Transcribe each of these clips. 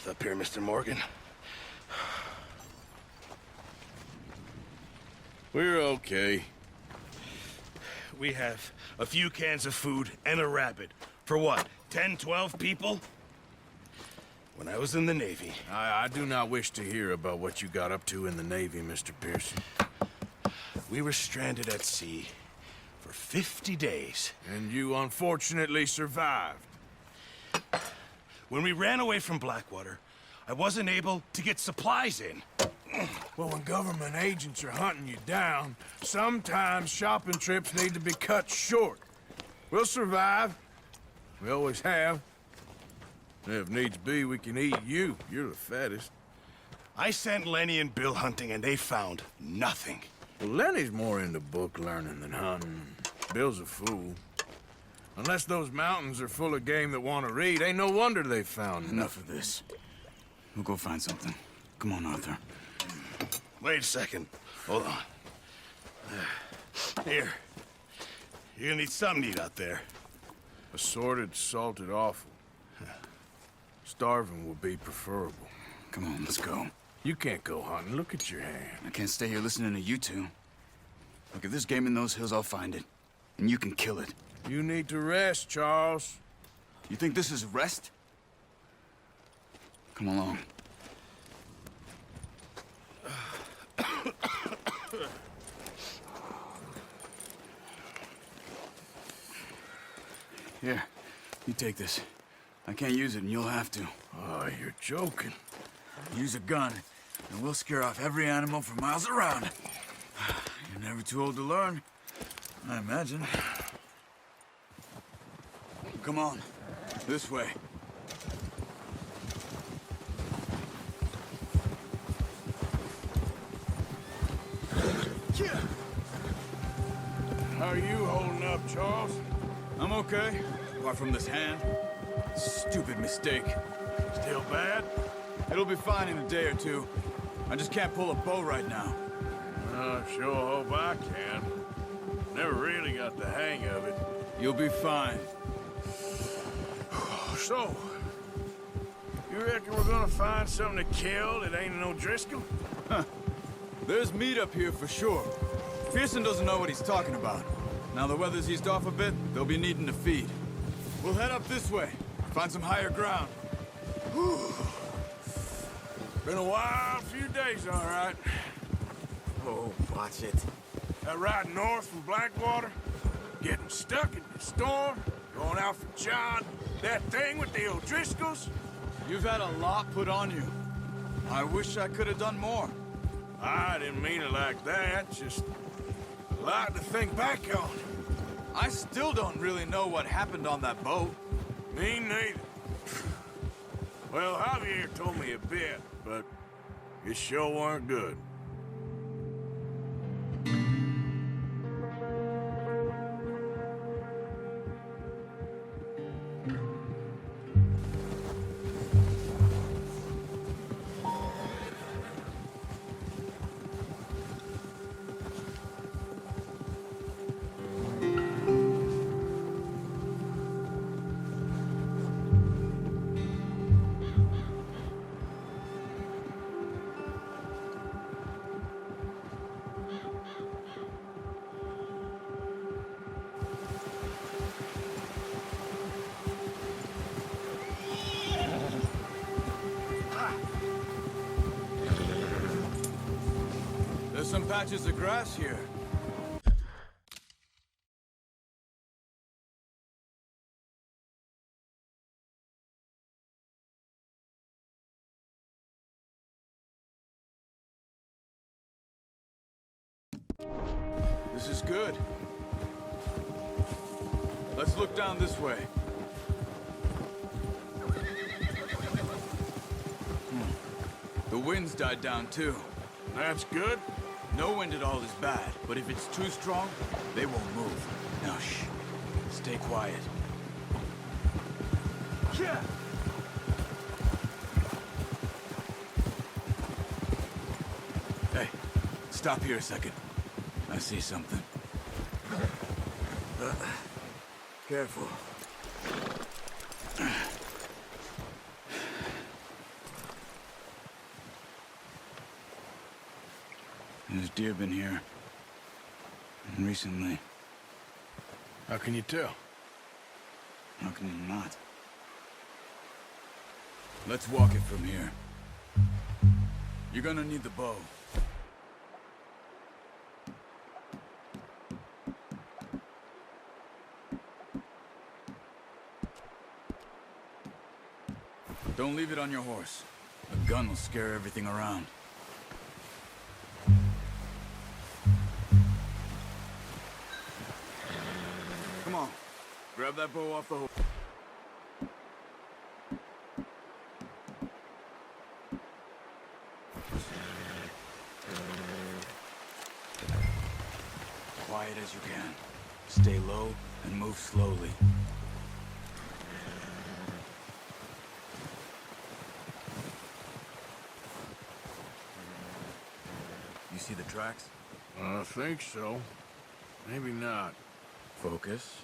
breath up here, Mr. Morgan. We're okay. We have a few cans of food and a rabbit. For what, 10, 12 people? When I was in the Navy... I do not wish to hear about what you got up to in the Navy, Mr. Pearson. We were stranded at sea for 50 days. And you unfortunately survived. When we ran away from Blackwater, I wasn't able to get supplies in. Well, when government agents are hunting you down, sometimes shopping trips need to be cut short. We'll survive. We always have. If needs be, we can eat you. You're the fattest. I sent Lenny and Bill hunting, and they found nothing. Well, Lenny's more into book learning than hunting. Bill's a fool. Unless those mountains are full of game that want to read, ain't no wonder they found Enough of this. We'll go find something. Come on, Arthur. Wait a second. Hold on. Here. You're gonna need something to eat out there. Assorted, salted offal. Starving would be preferable. Come on, let's go. You can't go hunting. Look at your hand. I can't stay here listening to you two. Look, if there's game in those hills, I'll find it. And you can kill it. You need to rest, Charles. You think this is rest? Come along. Here, you take this. I can't use it, and you'll have to. Oh, you're joking. Use a gun, and we'll scare off every animal for miles around. You're never too old to learn, I imagine. Come on, this way. How are you holding up, Charles? I'm okay, apart from this hand. Stupid mistake. Still bad? It'll be fine in a day or two. I just can't pull a bow right now. I sure hope I can. Never really got the hang of it. You'll be fine. So, you reckon we're gonna find something to kill that ain't no Driscoll? There's meat up here for sure. Pearson doesn't know what he's talking about. Now the weather's eased off a bit, they'll be needing to feed. We'll head up this way, find some higher ground. Been a wild few days, all right. Oh, watch it. That ride north from Blackwater, getting stuck in the storm, going out for John, that thing with the O'Driscolls. You've had a lot put on you. I wish I could have done more. I didn't mean it like that, just a lot to think back on. I still don't really know what happened on that boat. Me neither. Well, Javier told me a bit, but it sure weren't good. There's some patches of grass here. This is good. Let's look down this way. The wind's died down too. That's good. No wind at all is bad, but if it's too strong, they won't move. Now shh. Stay quiet. Yeah. Hey, stop here a second. I see something. Careful. There's deer been here. And recently. How can you tell? How can you not? Let's walk it from here. You're gonna need the bow. Don't leave it on your horse. A gun will scare everything around. Come on. Grab that bow off the horse. Quiet as you can. Stay low and move slowly. You see the tracks? I think so. Maybe not. Focus.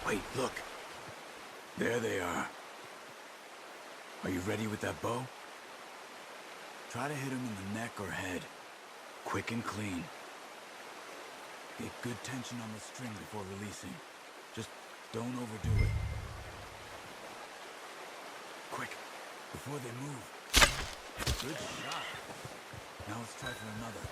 Wait, look. There they are. Are you ready with that bow? Try to hit him in the neck or head. Quick and clean. Get good tension on the string before releasing. Just don't overdo it. Quick, before they move. Good shot. Now let's try for another.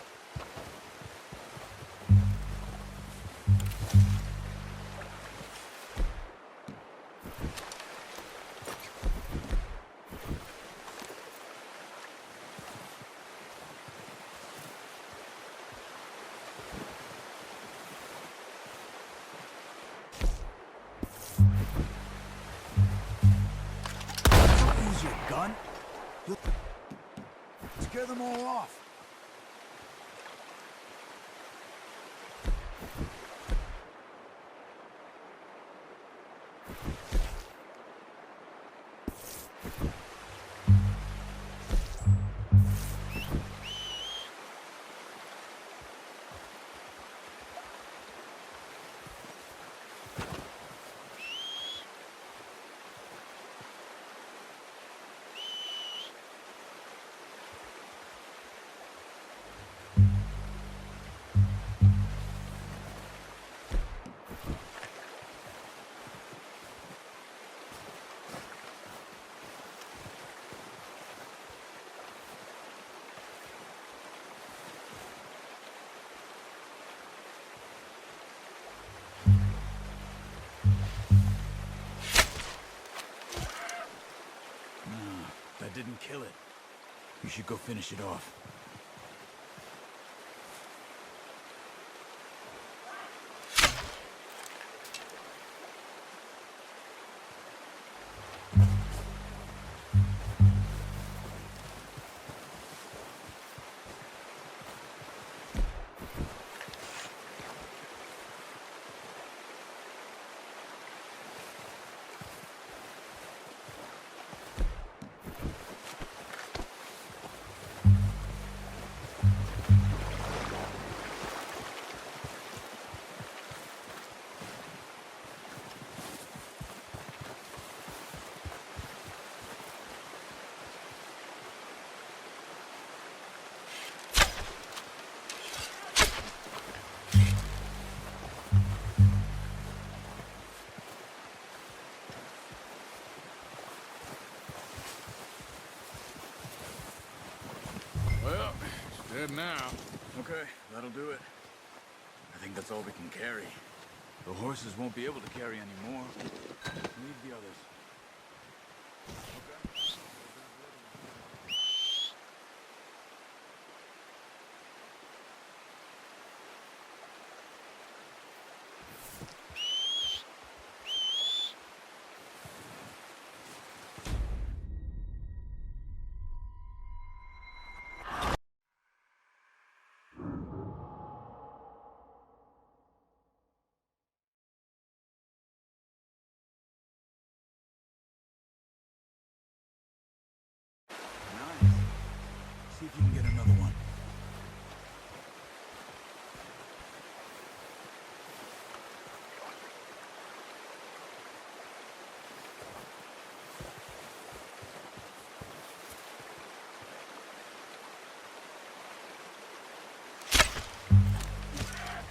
Use your gun? You'll scare them all off. That didn't kill it. You should go finish it off. now. Okay, that'll do it. I think that's all we can carry. The horses won't be able to carry any more. Leave the others. Nice. See if you can get another one.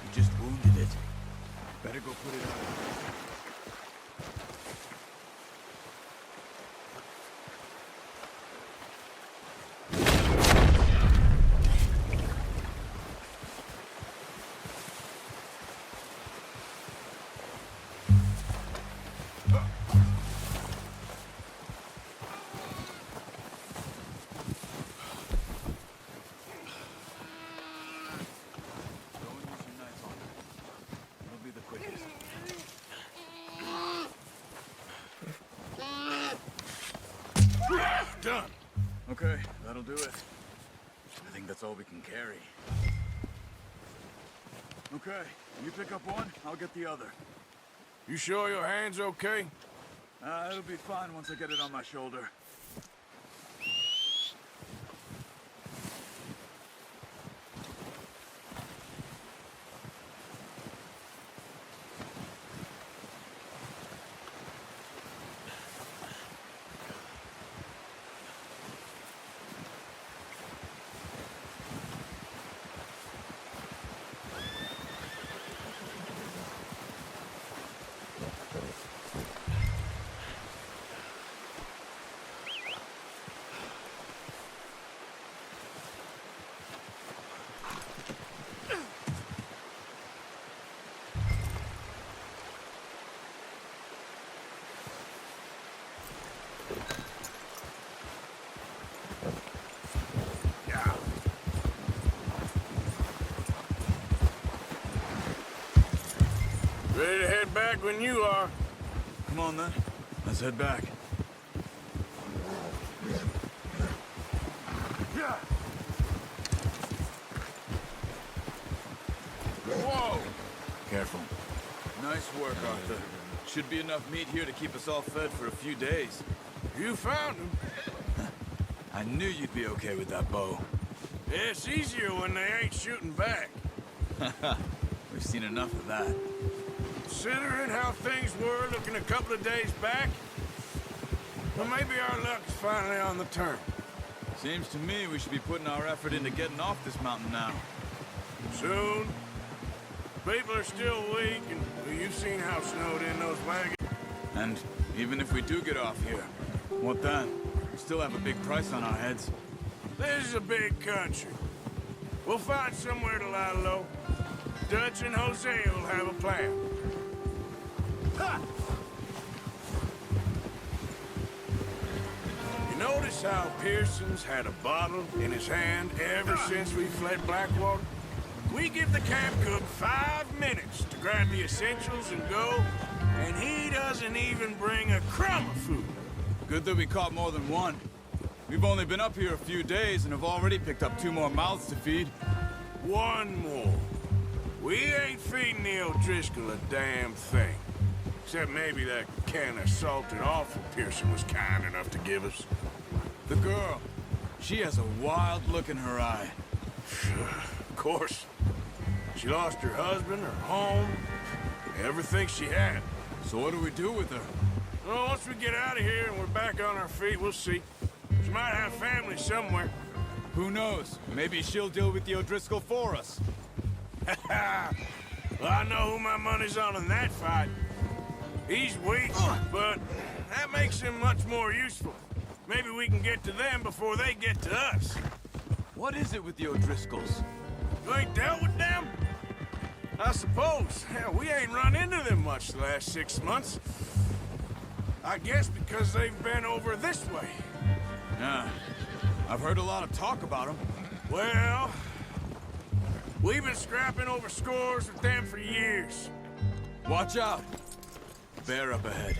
You just wounded it. Better go put it out. Done. Okay, that'll do it. I think that's all we can carry. Okay, you pick up one, I'll get the other. You sure your hand's okay? It'll be fine once I get it on my shoulder. Ready to head back when you are. Come on then, let's head back. Whoa! Careful. Nice work, Arthur. Should be enough meat here to keep us all fed for a few days. You found him. I knew you'd be okay with that bow. Yeah, it's easier when they ain't shooting back. We've seen enough of that. Considering how things were looking a couple of days back, well, maybe our luck's finally on the turn. Seems to me we should be putting our effort into getting off this mountain now. Soon. People are still weak, and well, you've seen how snowed in those wagons. And even if we do get off here, what then? We still have a big price on our heads. This is a big country. We'll find somewhere to lie low. Dutch and Hosea will have a plan. Ha! You notice how Pearson's had a bottle in his hand ever since we fled Blackwater? We give the camp cook 5 minutes to grab the essentials and go, and he doesn't even bring a crumb of food. Good that we caught more than one. We've only been up here a few days and have already picked up 2 more mouths to feed. One more. We ain't feeding the O'Driscoll a damn thing. Except maybe that can of salted offal Pearson was kind enough to give us. The girl, she has a wild look in her eye. Of course. She lost her husband, her home, everything she had. So what do we do with her? Well, once we get out of here and we're back on our feet, we'll see. She might have family somewhere. Who knows? Maybe she'll deal with the O'Driscoll for us. Well, I know who my money's on in that fight. He's weak, but that makes him much more useful. Maybe we can get to them before they get to us. What is it with the O'Driscolls? You ain't dealt with them? I suppose. Hell, we ain't run into them much the last 6 months. I guess because they've been over this way. Yeah. I've heard a lot of talk about them. Well, we've been scrapping over scores with them for years. Watch out! Bear up ahead.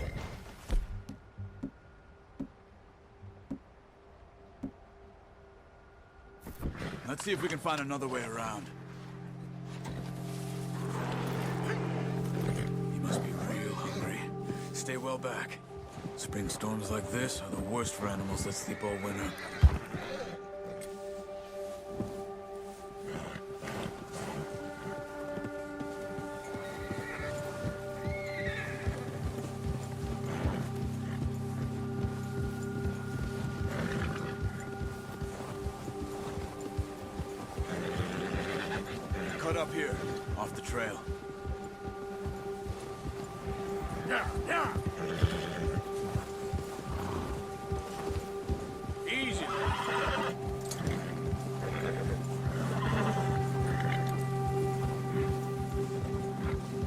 Let's see if we can find another way around. He must be real hungry. Stay well back. Spring storms like this are the worst for animals that sleep all winter. Cut up here, off the trail. Yeah, yeah. Easy.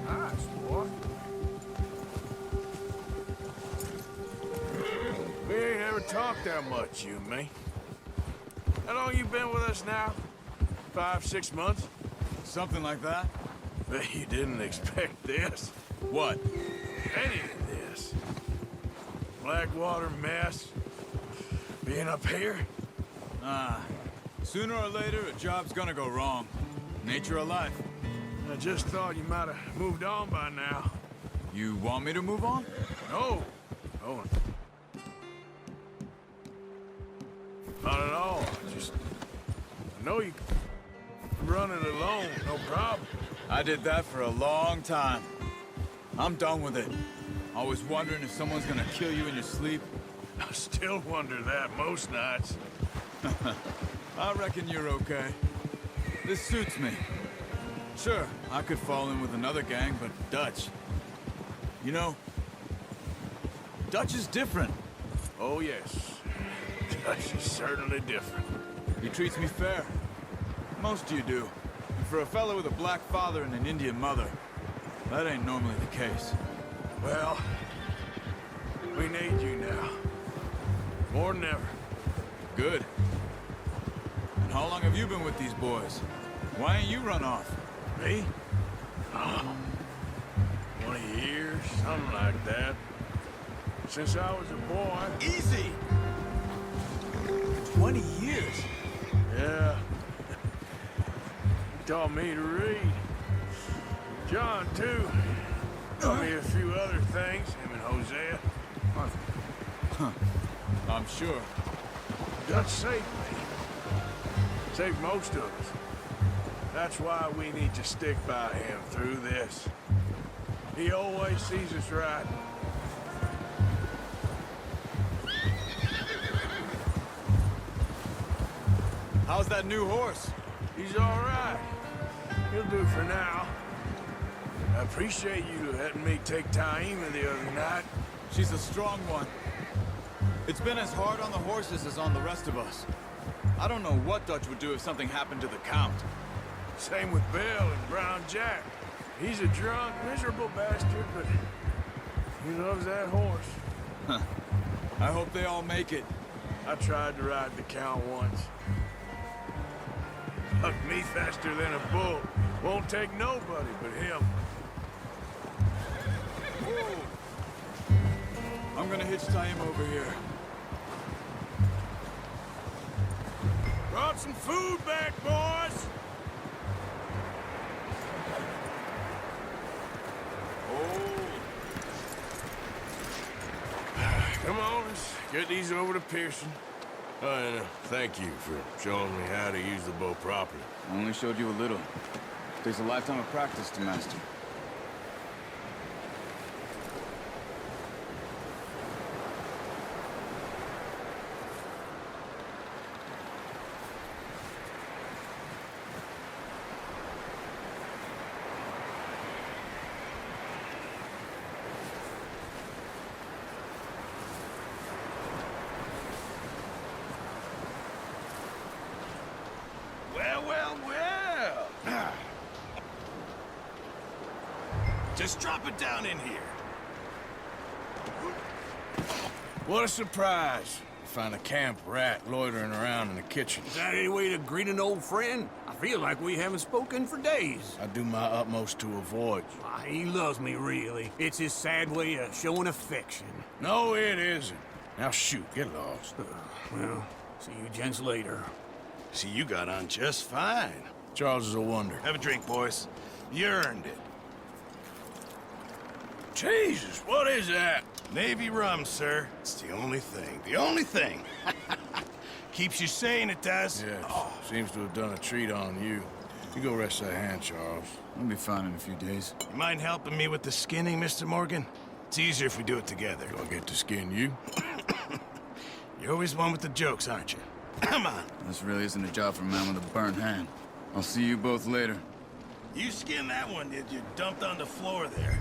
Nice, boy. We ain't ever talked that much, you and me. How long you been with us now? 5, 6 months? Something like that? Bet you didn't expect this. What? Any of this. Blackwater mess. Being up here. Sooner or later, a job's gonna go wrong. Nature of life. I just thought you might have moved on by now. You want me to move on? No. Oh. Not at all. Just... I know you can run it alone, no problem. I did that for a long time. I'm done with it. Always wondering if someone's gonna kill you in your sleep. I still wonder that most nights. I reckon you're okay. This suits me. Sure, I could fall in with another gang, but Dutch... You know, Dutch is different. Oh, yes. Dutch is certainly different. He treats me fair. Most of you do. And for a fellow with a black father and an Indian mother, that ain't normally the case. Well, we need you now. More than ever. Good. And how long have you been with these boys? Why ain't you run off? Me? Oh, 20 years, something like that. Since I was a boy. Easy! 20 years? Yeah. He taught me to read. John, too. Taught me a few other things, him and Hosea. I'm sure. Dutch saved me. Saved most of us. That's why we need to stick by him through this. He always sees us right. How's that new horse? He's all right. He'll do for now. I appreciate you letting me take Taima the other night. She's a strong one. It's been as hard on the horses as on the rest of us. I don't know what Dutch would do if something happened to the Count. Same with Bill and Brown Jack. He's a drunk, miserable bastard, but he loves that horse. I hope they all make it. I tried to ride the Count once. Hucked me faster than a bull. Won't take nobody but him. Whoa. I'm gonna hitch Taima over here. Brought some food back, boys! Oh. Come on, let's get these over to Pearson. And thank you for showing me how to use the bow properly. I only showed you a little. Takes a lifetime of practice to master. Just drop it down in here. What a surprise. Find a camp rat loitering around in the kitchen. Is that any way to greet an old friend? I feel like we haven't spoken for days. I do my utmost to avoid you. Ah, he loves me, really. It's his sad way of showing affection. No, it isn't. Now shoot, get lost. Well, see you gents later. See, you got on just fine. Charles is a wonder. Have a drink, boys. You earned it. Jesus, what is that? Navy rum, sir. It's the only thing. The only thing. Keeps you sane, it does. Yes, seems to have done a treat on you. You go rest that hand, Charles. I'll be fine in a few days. You mind helping me with the skinning, Mr. Morgan? It's easier if we do it together. Do I get to skin you? You're always one with the jokes, aren't you? Come on. This really isn't a job for a man with a burnt hand. I'll see you both later. You skinned that one, did you? Dumped on the floor there.